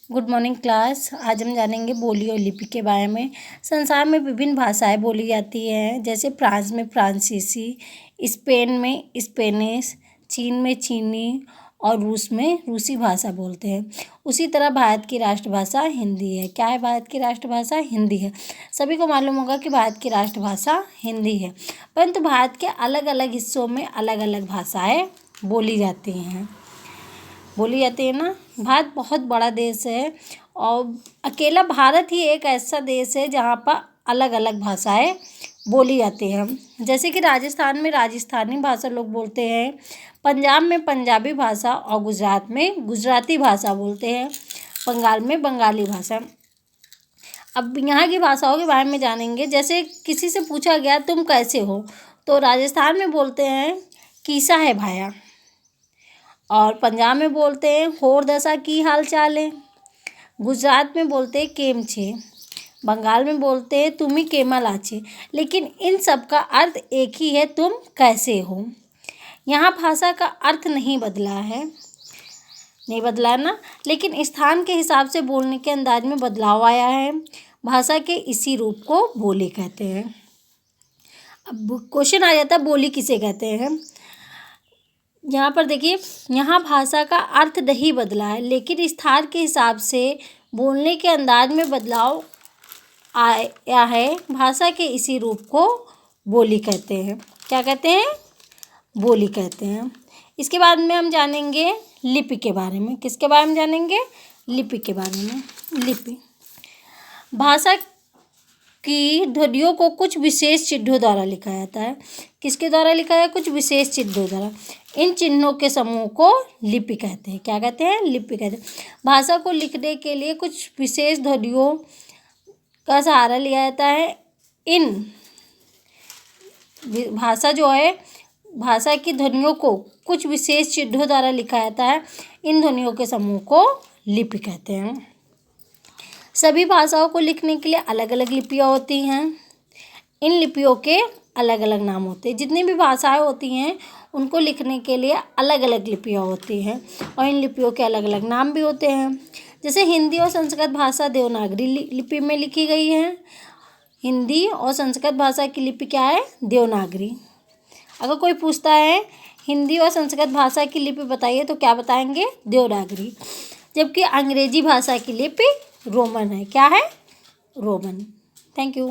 Good morning class. आज हम जानेंगे बोली और लिपि के बारे में। संसार में विभिन्न भाषाएं बोली जाती हैं, जैसे फ्रांस में फ्रांसीसी, स्पेन में स्पेनिश, चीन में चीनी और रूस में रूसी भाषा बोलते हैं। उसी तरह भारत की राष्ट्रभाषा हिंदी है। क्या है भारत की राष्ट्रभाषा? हिंदी है। सभी को मालूम होगा कि भारत की राष्ट्रभाषा हिंदी है, परंतु भारत के अलग अलग हिस्सों में अलग अलग भाषाएँ बोली जाती हैं ना। भारत बहुत बड़ा देश है और अकेला भारत ही एक ऐसा देश है जहाँ पर अलग अलग भाषाएं बोली जाती हैं। जैसे कि राजस्थान में राजस्थानी भाषा लोग बोलते हैं, पंजाब में पंजाबी भाषा और गुजरात में गुजराती भाषा बोलते हैं, बंगाल में बंगाली भाषा। अब यहाँ की भाषाओं के बारे में जानेंगे। जैसे किसी से पूछा गया तुम कैसे हो, तो राजस्थान में बोलते हैं कीसा है भाया, और पंजाब में बोलते हैं होर दशा की हाल चाल है, गुजरात में बोलते हैं केम छे, बंगाल में बोलते हैं तुम्ही केमा लाचे। लेकिन इन सब का अर्थ एक ही है, तुम कैसे हो। यहाँ भाषा का अर्थ नहीं बदला है ना, लेकिन स्थान के हिसाब से बोलने के अंदाज में बदलाव आया है। भाषा के इसी रूप को बोली कहते हैं। अब क्वेश्चन आ जाता है बोली किसे कहते हैं। यहाँ पर देखिए, यहाँ भाषा का अर्थ नहीं बदला है, लेकिन स्थान के हिसाब से बोलने के अंदाज में बदलाव आया है। भाषा के इसी रूप को बोली कहते हैं। क्या कहते हैं? बोली कहते हैं। इसके बाद में हम जानेंगे लिपि के बारे में। किसके बारे में जानेंगे? लिपि के बारे में। लिपि भाषा की ध्वनियों को कुछ विशेष चिन्हों द्वारा लिखा जाता है। किसके द्वारा लिखा है? कुछ विशेष चिन्हों द्वारा। इन चिन्हों के समूह को लिपि कहते हैं। क्या कहते हैं? लिपि कहते हैं। भाषा को लिखने के लिए कुछ विशेष ध्वनियों का सहारा लिया जाता है। इन भाषा जो है, भाषा की ध्वनियों को कुछ विशेष चिन्हों द्वारा लिखा जाता है। इन ध्वनियों के समूह को लिपि कहते हैं। सभी भाषाओं को लिखने के लिए अलग अलग लिपियाँ होती हैं। इन लिपियों के अलग अलग नाम होते हैं। जितनी भी भाषाएं होती हैं उनको लिखने के लिए अलग अलग लिपियाँ होती हैं और इन लिपियों के अलग अलग नाम भी होते हैं। जैसे हिंदी और संस्कृत भाषा देवनागरी लिपि में लिखी गई है। हिंदी और संस्कृत भाषा की लिपि क्या है? देवनागरी। अगर कोई पूछता है हिंदी और संस्कृत भाषा की लिपि बताइए, तो क्या बताएंगे? देवनागरी। जबकि अंग्रेजी भाषा की लिपि रोमन है। क्या है? रोमन। Thank you.